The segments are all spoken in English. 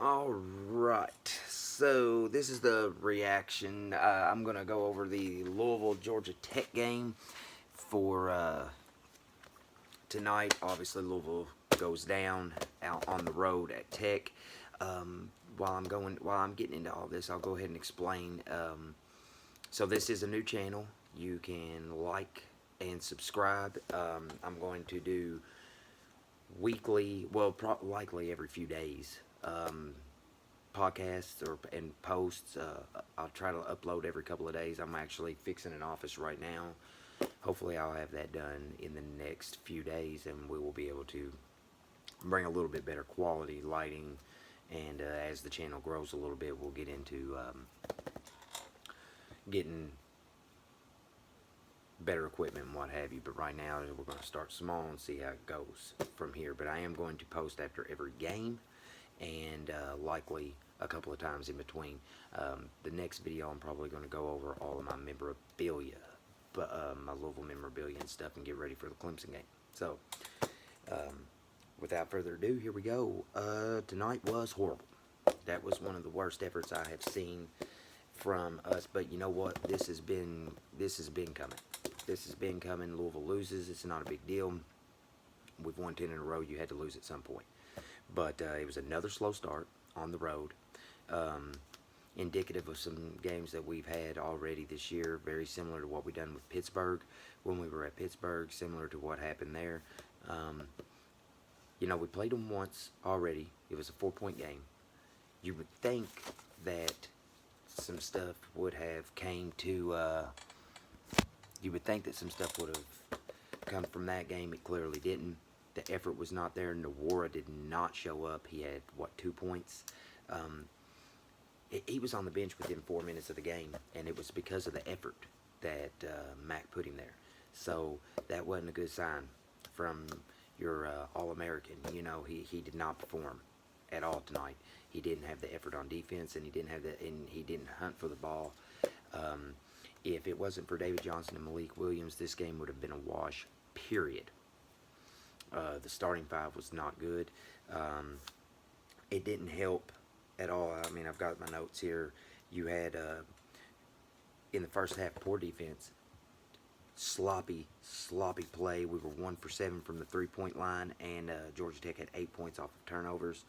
Alright, so this is the reaction. I'm going to go over the Louisville, Georgia Tech game for tonight. Obviously, Louisville goes down out on the road at Tech. While I'm getting into all this, I'll go ahead and explain. So this is a new channel. You can like and subscribe. I'm going to do weekly, well, likely every few days, podcasts and posts. I'll try to upload every couple of days. I'm actually fixing an office right now. Hopefully I'll have that done in the next few days, and we will be able to bring a little bit better quality lighting, and as the channel grows a little bit, we'll get into getting better equipment and what have you. But right now we're going to start small and see how it goes from here. But I am going to post after every game, and likely a couple of times in between. The next video I'm probably going to go over all of my memorabilia, my Louisville memorabilia and stuff, and get ready for the Clemson game. So without further ado, here we go. Tonight was horrible. That was one of the worst efforts I have seen from us. But you know what? This has been coming. This has been coming. Louisville loses. It's not a big deal. We've won 10 in a row. You had to lose at some point. But it was another slow start on the road. Indicative of some games that we've had already this year. Very similar to what we done with Pittsburgh when we were at Pittsburgh. Similar to what happened there. You know, we played them once already. It was a 4-point game. You would think that some stuff would have came to... you would think that some stuff would have come from that game. It clearly didn't. The effort was not there. Nawara did not show up. He had, what, 2 points? He was on the bench within 4 minutes of the game, and it was because of the effort that Mac put him there. So that wasn't a good sign from your All-American. You know, he did not perform at all tonight. He didn't have the effort on defense, and he didn't hunt for the ball. If it wasn't for David Johnson and Malik Williams, this game would have been a wash, period. The starting five was not good. It didn't help at all. I mean, I've got my notes here. You had, in the first half, poor defense. Sloppy play. We were 1 for 7 from the 3-point line, and Georgia Tech had 8 points off of turnovers.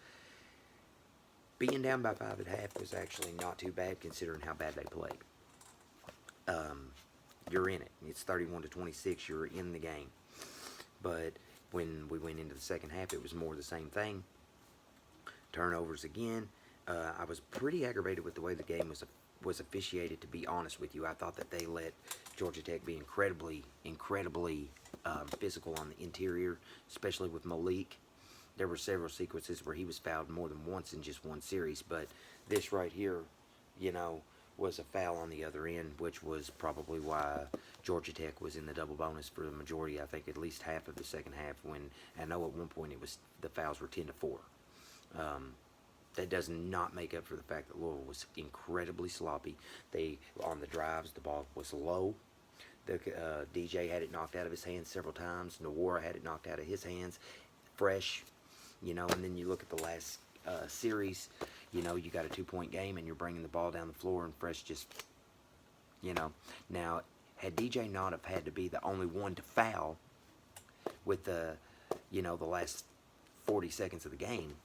Being down by 5 at half was actually not too bad considering how bad they played. You're in it. It's 31-26. You're in the game. But when we went into the second half, it was more the same thing. Turnovers again. I was pretty aggravated with the way the game was officiated, to be honest with you. I thought that they let Georgia Tech be incredibly physical on the interior, especially with Malik. There were several sequences where he was fouled more than once in just one series, but this right here, you know, was a foul on the other end, which was probably why Georgia Tech was in the double bonus for the majority, I think at least half of the second half, when I know at one point the fouls were 10-4. That does not make up for the fact that Louisville was incredibly sloppy. On the drives, the ball was low. DJ had it knocked out of his hands several times. Nawara had it knocked out of his hands. Fresh, you know, and then you look at the last series, you know, you got a 2-point game and you're bringing the ball down the floor, and Fresh just, you know. Now, had DJ not have had to be the only one to foul with the, you know, the last 40 seconds of the game,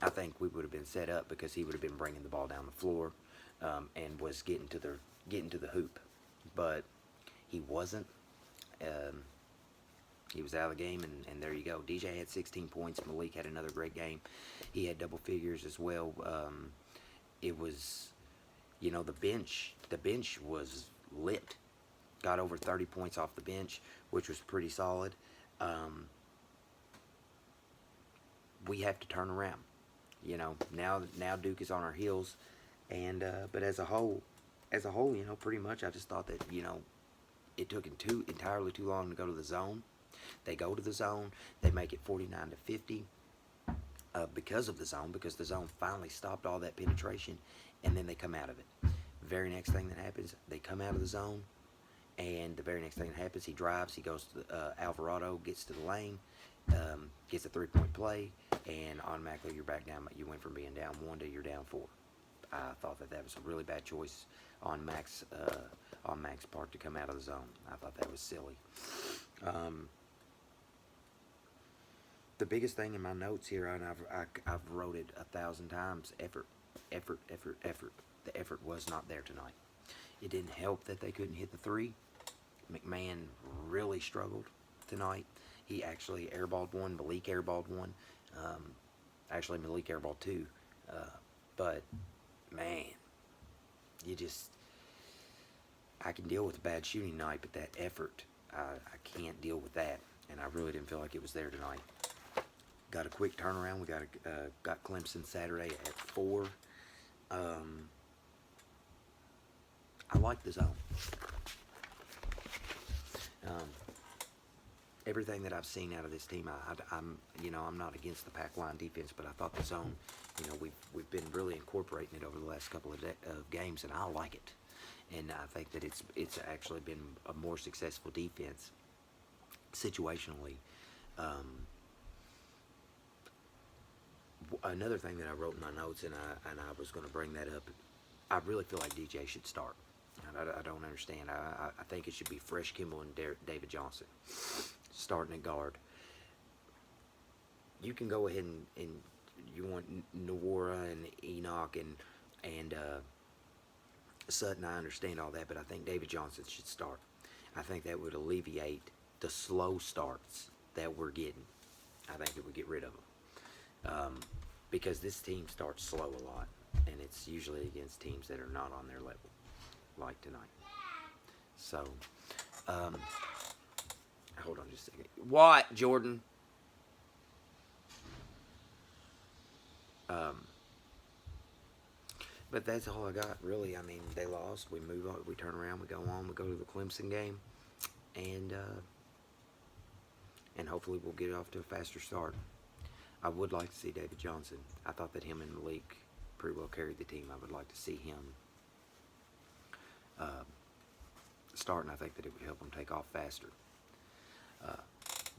I think we would have been set up, because he would have been bringing the ball down the floor and was getting to the hoop. But he wasn't. He was out of the game, and there you go. DJ had 16 points. Malik had another great game. He had double figures as well. It was, you know, the bench was lit. Got over 30 points off the bench, which was pretty solid. We have to turn around. You know, now Duke is on our heels, and but as a whole, you know, pretty much I just thought that, you know, it took him entirely too long to go to the zone. They go to the zone, they make it 49-50 because of the zone, because the zone finally stopped all that penetration, and then they come out of it. Very next thing that happens, they come out of the zone, and the very next thing that happens, he drives, he goes to Alvarado, gets to the lane, gets a 3-point play, and automatically you're back down. You went from being down 1 to you're down 4. I thought that was a really bad choice on Mac's part to come out of the zone. I thought that was silly. The biggest thing in my notes here, and I've wrote it 1,000 times: effort, effort, effort, effort. The effort was not there tonight. It didn't help that they couldn't hit the 3. McMahon really struggled tonight. He actually airballed one. Malik airballed one. Actually, Malik airballed 2. But, man, I can deal with a bad shooting night, but that effort, I can't deal with that. And I really didn't feel like it was there tonight. Got a quick turnaround. We got Clemson Saturday at 4. I like the zone. Everything that I've seen out of this team, I'm not against the pack line defense, but I thought the zone, we've been really incorporating it over the last couple of games, and I like it. And I think that it's actually been a more successful defense situationally. Another thing that I wrote in my notes, and I was going to bring that up, I really feel like DJ should start. I don't understand. I think it should be Fresh Kimball and David Johnson starting at guard. You can go ahead and you want Nwora and Enoch and Sutton. I understand all that, but I think David Johnson should start. I think that would alleviate the slow starts that we're getting. I think it would get rid of them. Because this team starts slow a lot, and it's usually against teams that are not on their level, like tonight. So, hold on just a second. What, Jordan? But that's all I got, really. I mean, they lost. We move on. We turn around. We go on. We go to the Clemson game, and hopefully we'll get off to a faster start. I would like to see David Johnson. I thought that him and Malik pretty well carried the team. I would like to see him start, and I think that it would help him take off faster.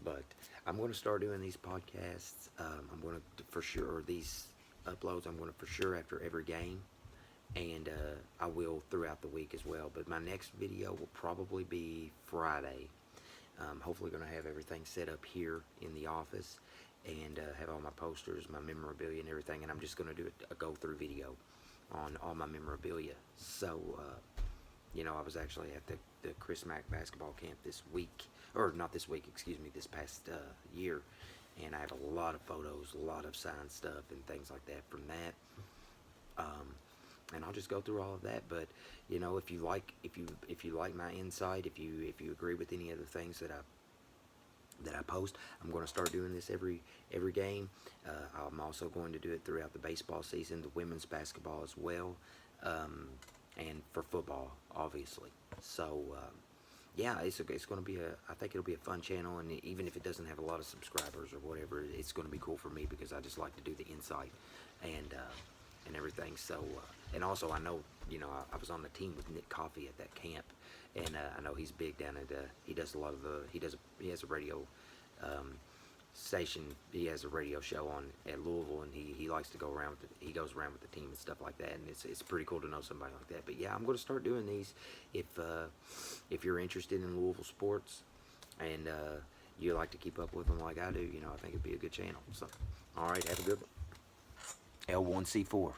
But I'm going to start doing these podcasts. I'm going to, for sure, these uploads, I'm going to, for sure, after every game. And I will throughout the week as well. But my next video will probably be Friday. Hopefully going to have everything set up here in the office. And have all my posters, my memorabilia, and everything. And I'm just going to do a go-through video on all my memorabilia. So, I was actually at the Chris Mack basketball camp this week. Or not this week, excuse me, this past year. And I have a lot of photos, a lot of signed stuff and things like that from that. And I'll just go through all of that. But, if you like my insight, if you agree with any of the things that I post, I'm going to start doing this every game. I'm also going to do it throughout the baseball season, the women's basketball as well, and for football, obviously. So, yeah, it's going to be I think it'll be a fun channel, and even if it doesn't have a lot of subscribers or whatever, it's going to be cool for me because I just like to do the insight and everything. So, and also I know, I was on the team with Nick Coffey at that camp. And I know he's big down at, he does a lot of he has a radio station, he has a radio show on at Louisville, and he likes to go around he goes around with the team and stuff like that, and it's pretty cool to know somebody like that. But yeah, I'm going to start doing these if you're interested in Louisville sports, and you like to keep up with them like I do, I think it'd be a good channel. So, alright, have a good one. L1C4.